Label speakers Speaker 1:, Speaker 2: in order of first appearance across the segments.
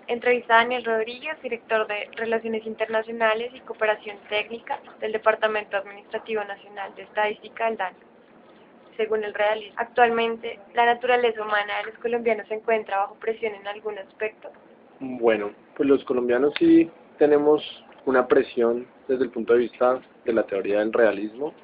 Speaker 1: Entrevista a Daniel Rodríguez, director de Relaciones Internacionales y Cooperación Técnica del Departamento Administrativo Nacional de Estadística del DANE. Según el realismo, actualmente la naturaleza humana de los colombianos se encuentra bajo presión en algún aspecto.
Speaker 2: Bueno, pues los colombianos sí tenemos una presión desde el punto de vista de la teoría del realismo.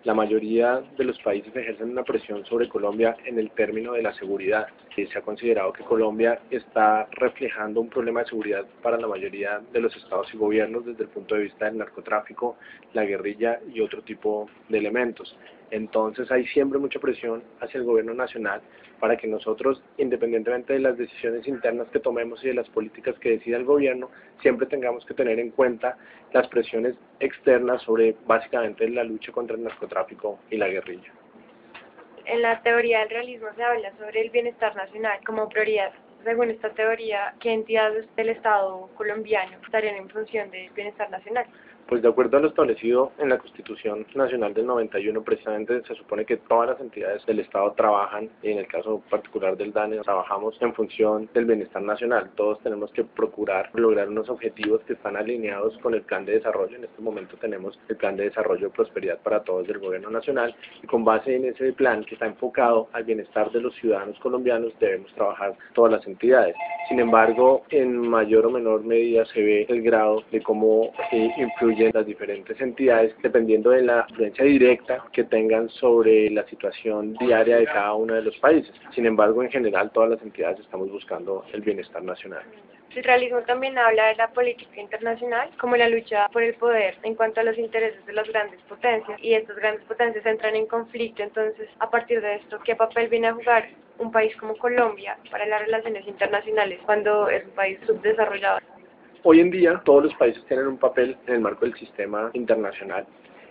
Speaker 2: La mayoría de los países ejercen una presión sobre Colombia en el término de la seguridad. Se ha considerado que Colombia está reflejando un problema de seguridad para la mayoría de los estados y gobiernos desde el punto de vista del narcotráfico, la guerrilla y otro tipo de elementos. Entonces hay siempre mucha presión hacia el gobierno nacional para que nosotros, independientemente de las decisiones internas que tomemos y de las políticas que decida el gobierno, siempre tengamos que tener en cuenta las presiones externas sobre básicamente la lucha contra el narcotráfico y la guerrilla.
Speaker 1: En la teoría del realismo se habla sobre el bienestar nacional como prioridad. Según esta teoría, ¿qué entidades del Estado colombiano estarían en función del bienestar nacional?
Speaker 2: Pues de acuerdo a lo establecido en la Constitución Nacional del 91, precisamente se supone que todas las entidades del Estado trabajan, y en el caso particular del DANE, trabajamos en función del bienestar nacional. Todos tenemos que procurar lograr unos objetivos que están alineados con el plan de desarrollo. En este momento tenemos el plan de desarrollo de prosperidad para todos del gobierno nacional, y con base en ese plan que está enfocado al bienestar de los ciudadanos colombianos debemos trabajar todas las entidades. Sin embargo, en mayor o menor medida se ve el grado de cómo influye las diferentes entidades dependiendo de la influencia directa que tengan sobre la situación diaria de cada uno de los países. Sin embargo, en general, todas las entidades estamos buscando el bienestar nacional.
Speaker 1: El realismo también habla de la política internacional como la lucha por el poder en cuanto a los intereses de las grandes potencias, y estas grandes potencias entran en conflicto. Entonces, a partir de esto, ¿qué papel viene a jugar un país como Colombia para las relaciones internacionales cuando es un país subdesarrollado?
Speaker 2: Hoy en día todos los países tienen un papel en el marco del sistema internacional.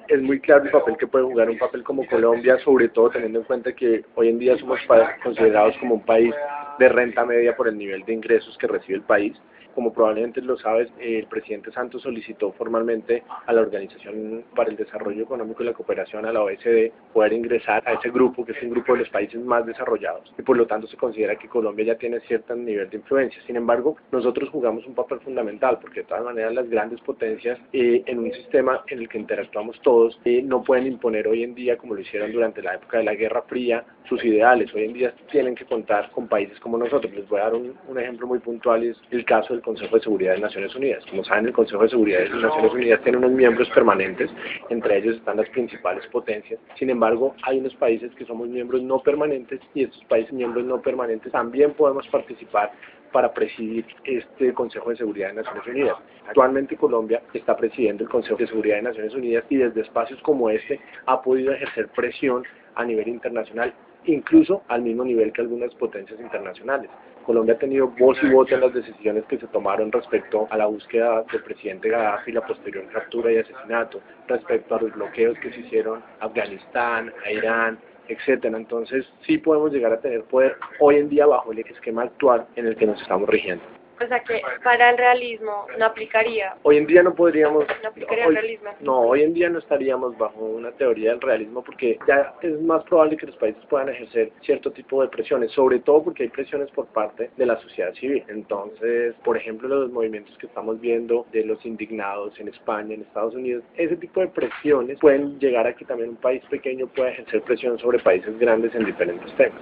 Speaker 2: Es muy claro el papel que puede jugar un papel como Colombia, sobre todo teniendo en cuenta que hoy en día somos considerados como un país de renta media por el nivel de ingresos que recibe el país. Como probablemente lo sabes, el presidente Santos solicitó formalmente a la Organización para el Desarrollo Económico y la Cooperación, a la OECD, poder ingresar a ese grupo, que es un grupo de los países más desarrollados, y por lo tanto se considera que Colombia ya tiene cierto nivel de influencia. Sin embargo, nosotros jugamos un papel fundamental, porque de todas maneras las grandes potencias en un sistema en el que interactuamos todos no pueden imponer hoy en día, como lo hicieron durante la época de la Guerra Fría, sus ideales. Hoy en día tienen que contar con países como nosotros. Les voy a dar un ejemplo muy puntual, es el caso del Consejo de Seguridad de Naciones Unidas. Como saben, el Consejo de Seguridad de Naciones Unidas tiene unos miembros permanentes, entre ellos están las principales potencias. Sin embargo, hay unos países que somos miembros no permanentes, y estos países miembros no permanentes también podemos participar para presidir este Consejo de Seguridad de Naciones Unidas. Actualmente Colombia está presidiendo el Consejo de Seguridad de Naciones Unidas, y desde espacios como este ha podido ejercer presión a nivel internacional, incluso al mismo nivel que algunas potencias internacionales. Colombia ha tenido voz y voto en las decisiones que se tomaron respecto a la búsqueda del presidente Gaddafi y la posterior captura y asesinato, respecto a los bloqueos que se hicieron a Afganistán, a Irán, etcétera. Entonces sí podemos llegar a tener poder hoy en día bajo el esquema actual en el que nos estamos rigiendo.
Speaker 1: O sea que para el realismo no aplicaría.
Speaker 2: Hoy en día no podríamos.
Speaker 1: No aplicaría el realismo.
Speaker 2: No, hoy en día no estaríamos bajo una teoría del realismo, porque ya es más probable que los países puedan ejercer cierto tipo de presiones, sobre todo porque hay presiones por parte de la sociedad civil. Entonces, por ejemplo, los movimientos que estamos viendo de los indignados en España, en Estados Unidos, ese tipo de presiones pueden llegar a que también un país pequeño pueda ejercer presión sobre países grandes en diferentes temas.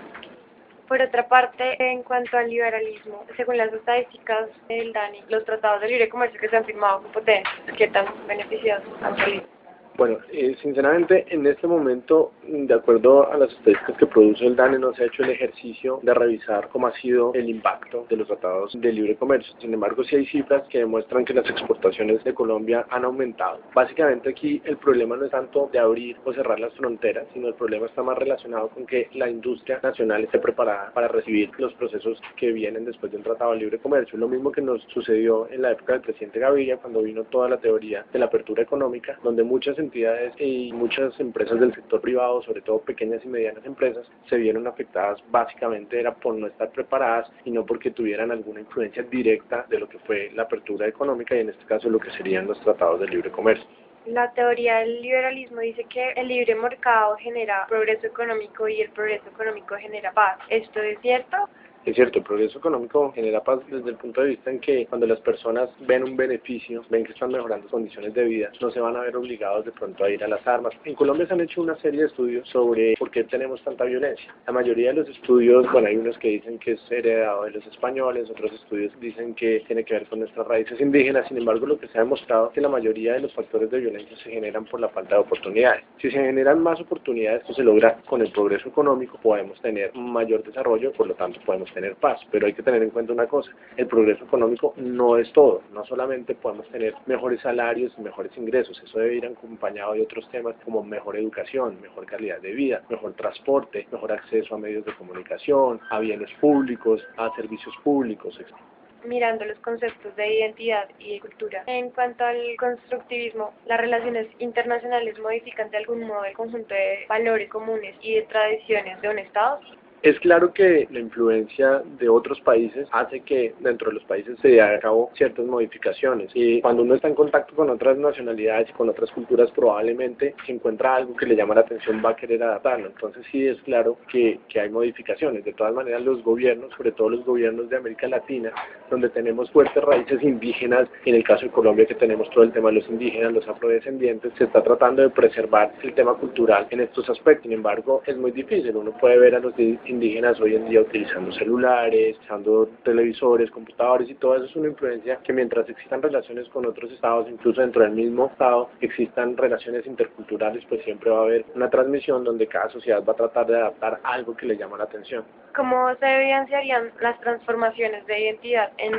Speaker 1: Por otra parte, en cuanto al liberalismo, según las estadísticas del DANE, los tratados de libre comercio que se han firmado con potencias, ¿qué tan beneficiosos han salido?
Speaker 2: Bueno, sinceramente en este momento, de acuerdo a las estadísticas que produce el DANE, no se ha hecho el ejercicio de revisar cómo ha sido el impacto de los tratados de libre comercio. Sin embargo, sí hay cifras que demuestran que las exportaciones de Colombia han aumentado. Básicamente aquí el problema no es tanto de abrir o cerrar las fronteras, sino el problema está más relacionado con que la industria nacional esté preparada para recibir los procesos que vienen después de un tratado de libre comercio. Lo mismo que nos sucedió en la época del presidente Gaviria, cuando vino toda la teoría de la apertura económica, donde muchas entidades y muchas empresas del sector privado, sobre todo pequeñas y medianas empresas, se vieron afectadas. Básicamente era por no estar preparadas y no porque tuvieran alguna influencia directa de lo que fue la apertura económica, y en este caso lo que serían los tratados de libre comercio.
Speaker 1: La teoría del liberalismo dice que el libre mercado genera progreso económico y el progreso económico genera paz. ¿Esto es cierto?
Speaker 2: Es cierto, el progreso económico genera paz desde el punto de vista en que cuando las personas ven un beneficio, ven que están mejorando sus condiciones de vida, no se van a ver obligados de pronto a ir a las armas. En Colombia se han hecho una serie de estudios sobre por qué tenemos tanta violencia. La mayoría de los estudios, bueno, hay unos que dicen que es heredado de los españoles, otros estudios dicen que tiene que ver con nuestras raíces indígenas. Sin embargo, lo que se ha demostrado es que la mayoría de los factores de violencia se generan por la falta de oportunidades. Si se generan más oportunidades, esto se logra con el progreso económico, podemos tener un mayor desarrollo, por lo tanto podemos tener paz. Pero hay que tener en cuenta una cosa, el progreso económico no es todo, no solamente podemos tener mejores salarios y mejores ingresos, eso debe ir acompañado de otros temas como mejor educación, mejor calidad de vida, mejor transporte, mejor acceso a medios de comunicación, a bienes públicos, a servicios públicos, etc.
Speaker 1: Mirando los conceptos de identidad y de cultura. En cuanto al constructivismo, las relaciones internacionales modifican de algún modo el conjunto de valores comunes y de tradiciones de un Estado.
Speaker 2: Es claro que la influencia de otros países hace que dentro de los países se lleven a cabo ciertas modificaciones, y cuando uno está en contacto con otras nacionalidades y con otras culturas, probablemente si encuentra algo que le llama la atención va a querer adaptarlo. Entonces sí es claro que hay modificaciones. De todas maneras, los gobiernos, sobre todo los gobiernos de América Latina, donde tenemos fuertes raíces indígenas, en el caso de Colombia que tenemos todo el tema de los indígenas, los afrodescendientes, se está tratando de preservar el tema cultural en estos aspectos. Sin embargo, es muy difícil. Uno puede ver a los indígenas hoy en día utilizando celulares, usando televisores, computadores, y todo eso es una influencia que mientras existan relaciones con otros estados, incluso dentro del mismo estado, existan relaciones interculturales, pues siempre va a haber una transmisión donde cada sociedad va a tratar de adaptar algo que le llama la atención.
Speaker 1: ¿Cómo se evidenciarían las transformaciones de identidad en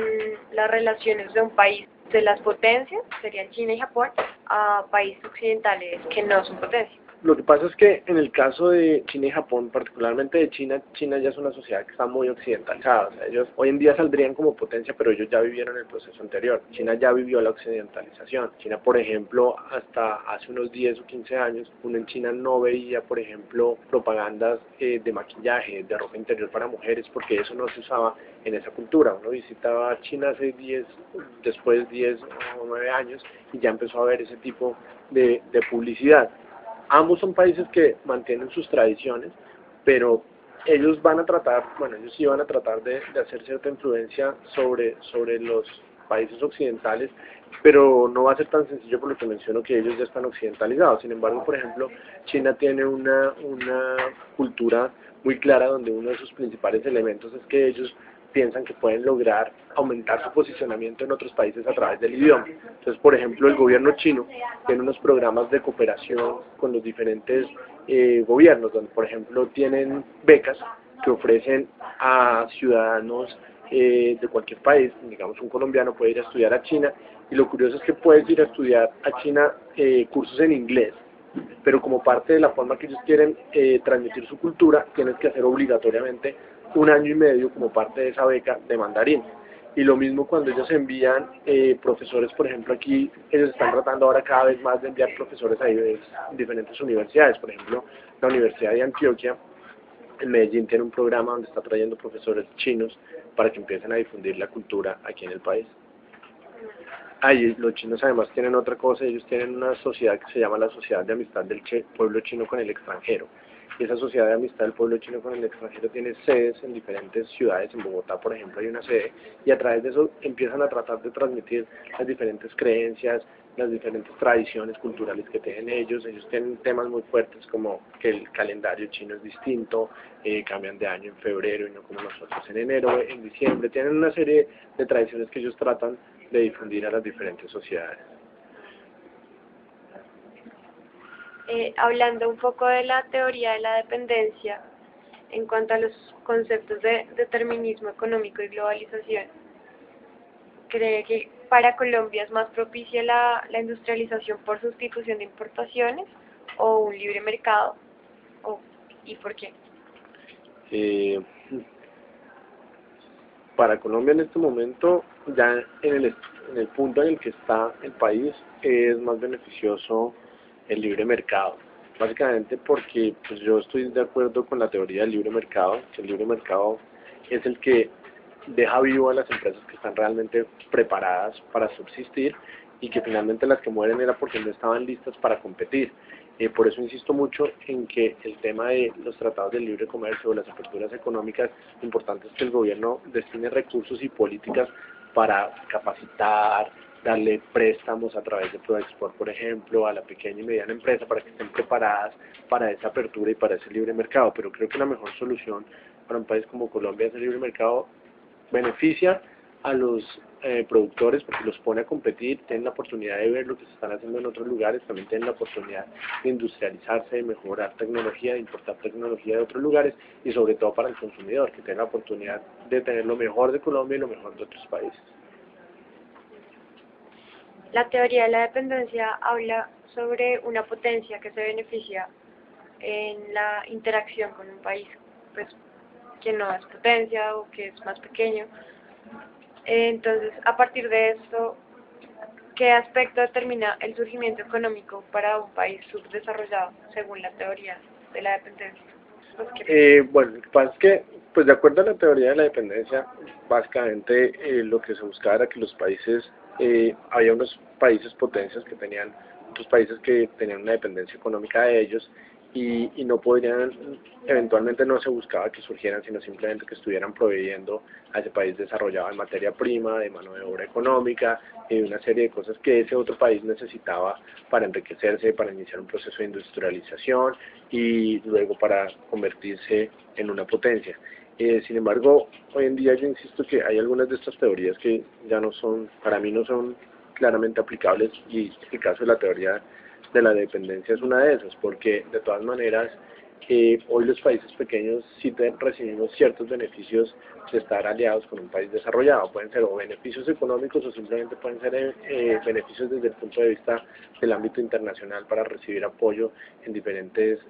Speaker 1: las relaciones de un país de las potencias, serían China y Japón, a países occidentales que no son potencias?
Speaker 2: Lo que pasa es que en el caso de China y Japón, particularmente de China, China ya es una sociedad que está muy occidentalizada. O sea, ellos hoy en día saldrían como potencia, pero ellos ya vivieron el proceso anterior. China ya vivió la occidentalización. China, por ejemplo, hasta hace unos 10 o 15 años, uno en China no veía, por ejemplo, propagandas de maquillaje, de ropa interior para mujeres, porque eso no se usaba en esa cultura. Uno visitaba China hace 10 o 9 años y ya empezó a ver ese tipo de publicidad. Ambos son países que mantienen sus tradiciones, pero ellos van a tratar, bueno, ellos sí van a tratar de hacer cierta influencia sobre los países occidentales, pero no va a ser tan sencillo por lo que menciono que ellos ya están occidentalizados. Sin embargo, por ejemplo, China tiene una cultura muy clara donde uno de sus principales elementos es que ellos piensan que pueden lograr aumentar su posicionamiento en otros países a través del idioma. Entonces, por ejemplo, el gobierno chino tiene unos programas de cooperación con los diferentes gobiernos, donde, por ejemplo, tienen becas que ofrecen a ciudadanos de cualquier país. Digamos, un colombiano puede ir a estudiar a China, y lo curioso es que puedes ir a estudiar a China cursos en inglés, pero como parte de la forma que ellos quieren transmitir su cultura, tienes que hacer obligatoriamente 1 año y medio como parte de esa beca de mandarín. Y lo mismo cuando ellos envían profesores, por ejemplo, aquí ellos están tratando ahora cada vez más de enviar profesores a diferentes universidades. Por ejemplo, la Universidad de Antioquia en Medellín tiene un programa donde está trayendo profesores chinos para que empiecen a difundir la cultura aquí en el país. Y los chinos además tienen otra cosa, ellos tienen una sociedad que se llama la Sociedad de Amistad del Pueblo Chino con el Extranjero. Y esa Sociedad de Amistad del Pueblo Chino con el Extranjero tiene sedes en diferentes ciudades. En Bogotá, por ejemplo, hay una sede, y a través de eso empiezan a tratar de transmitir las diferentes creencias, las diferentes tradiciones culturales que tienen ellos. Ellos tienen temas muy fuertes como que el calendario chino es distinto, cambian de año en febrero y no como nosotros en enero, en diciembre. Tienen una serie de tradiciones que ellos tratan de difundir a las diferentes sociedades.
Speaker 1: Hablando un poco de la teoría de la dependencia, en cuanto a los conceptos de determinismo económico y globalización, ¿cree que para Colombia es más propicia la industrialización por sustitución de importaciones o un libre mercado? ¿Y por qué?
Speaker 2: Para Colombia en este momento, ya en el punto en el que está el país, es más beneficioso el libre mercado. Básicamente porque pues, yo estoy de acuerdo con la teoría del libre mercado, que el libre mercado es el que deja vivo a las empresas que están realmente preparadas para subsistir, y que finalmente las que mueren era porque no estaban listas para competir. Por eso insisto mucho en que el tema de los tratados de libre comercio o las aperturas económicas, lo importante es que el gobierno destine recursos y políticas para capacitar, darle préstamos a través de Proexport, por ejemplo, a la pequeña y mediana empresa para que estén preparadas para esa apertura y para ese libre mercado. Pero creo que la mejor solución para un país como Colombia es el libre mercado. Beneficia a los productores porque los pone a competir, tienen la oportunidad de ver lo que se están haciendo en otros lugares, también tienen la oportunidad de industrializarse, de mejorar tecnología, de importar tecnología de otros lugares y sobre todo para el consumidor, que tiene la oportunidad de tener lo mejor de Colombia y lo mejor de otros países.
Speaker 1: La teoría de la dependencia habla sobre una potencia que se beneficia en la interacción con un país pues, que no es potencia o que es más pequeño. Entonces, a partir de esto, ¿qué aspecto determina el surgimiento económico para un país subdesarrollado, según la teoría de la dependencia?
Speaker 2: Bueno, lo que pasa es que, pues de acuerdo a la teoría de la dependencia, básicamente lo que se buscaba era que los países, había unos países potencias que tenían, otros países que tenían una dependencia económica de ellos y no podrían, eventualmente no se buscaba que surgieran, sino simplemente que estuvieran proveyendo a ese país desarrollado en materia prima, de mano de obra económica y de una serie de cosas que ese otro país necesitaba para enriquecerse, para iniciar un proceso de industrialización y luego para convertirse en una potencia. Sin embargo, hoy en día yo insisto que hay algunas de estas teorías que ya no son, para mí no son claramente aplicables y el caso de la teoría de la dependencia es una de esas, porque de todas maneras hoy los países pequeños sí recibimos ciertos beneficios de estar aliados con un país desarrollado, pueden ser o beneficios económicos o simplemente pueden ser beneficios desde el punto de vista del ámbito internacional para recibir apoyo en diferentes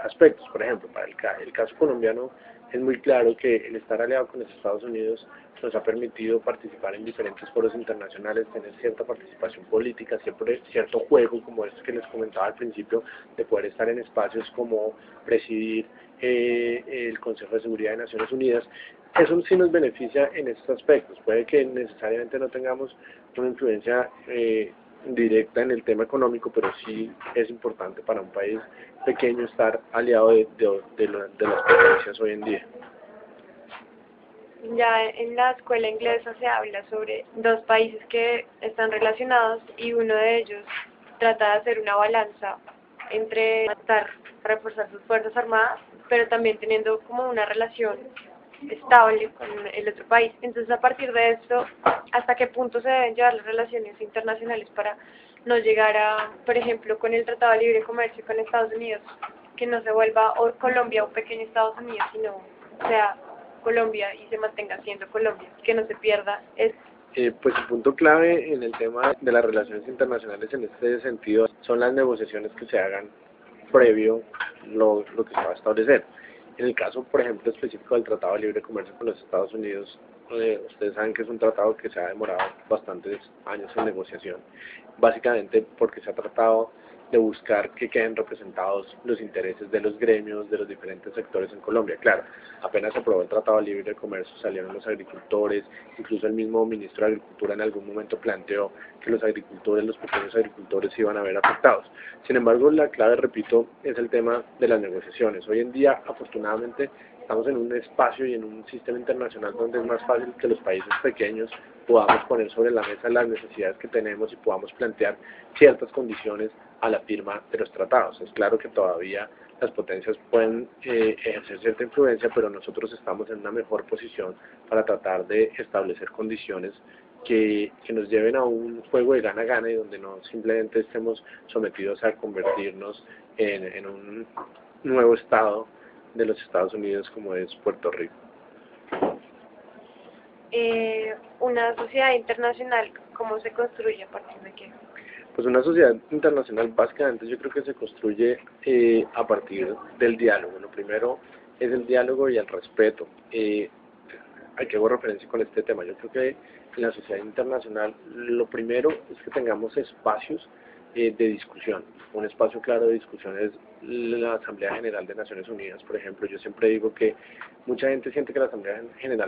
Speaker 2: aspectos. Por ejemplo, para el caso colombiano es muy claro que el estar aliado con los Estados Unidos nos ha permitido participar en diferentes foros internacionales, tener cierta participación política, cierto juego, como esto que les comentaba al principio, de poder estar en espacios como presidir el Consejo de Seguridad de Naciones Unidas. Eso sí nos beneficia en estos aspectos. Puede que necesariamente no tengamos una influencia directa en el tema económico, pero sí es importante para un país pequeño estar aliado de las potencias hoy en día.
Speaker 1: Ya en la escuela inglesa se habla sobre dos países que están relacionados y uno de ellos trata de hacer una balanza entre reforzar sus fuerzas armadas, pero también teniendo como una relación estable con el otro país. Entonces, a partir de esto, ¿hasta qué punto se deben llevar las relaciones internacionales para no llegar a, por ejemplo, con el Tratado de Libre Comercio con Estados Unidos, que no se vuelva Colombia un pequeño Estados Unidos, sino sea Colombia y se mantenga siendo Colombia, que no se pierda eso?
Speaker 2: Pues el punto clave en el tema de las relaciones internacionales en este sentido son las negociaciones que se hagan previo lo que se va a establecer. En el caso, por ejemplo, específico del Tratado de Libre Comercio con los Estados Unidos, ustedes saben que es un tratado que se ha demorado bastantes años en negociación, básicamente porque se ha tratado de buscar que queden representados los intereses de los gremios, de los diferentes sectores en Colombia. Claro, apenas se aprobó el Tratado de Libre Comercio, salieron los agricultores, incluso el mismo ministro de Agricultura en algún momento planteó que los agricultores, los pequeños agricultores se iban a ver afectados. Sin embargo, la clave, repito, es el tema de las negociaciones. Hoy en día, afortunadamente, estamos en un espacio y en un sistema internacional donde es más fácil que los países pequeños podamos poner sobre la mesa las necesidades que tenemos y podamos plantear ciertas condiciones a la firma de los tratados. Es claro que todavía las potencias pueden ejercer cierta influencia, pero nosotros estamos en una mejor posición para tratar de establecer condiciones que nos lleven a un juego de gana-gana y donde no simplemente estemos sometidos a convertirnos en un nuevo estado de los Estados Unidos como es Puerto Rico.
Speaker 1: Una sociedad internacional, ¿cómo se construye? ¿A partir de qué?
Speaker 2: Pues una sociedad internacional básicamente yo creo que se construye a partir del diálogo. Lo primero es el diálogo y el respeto. ¿A qué hago referencia con este tema? Yo creo que en la sociedad internacional lo primero es que tengamos espacios de discusión. Un espacio claro de discusión es la Asamblea General de Naciones Unidas, por ejemplo. Yo siempre digo que mucha gente siente que la Asamblea General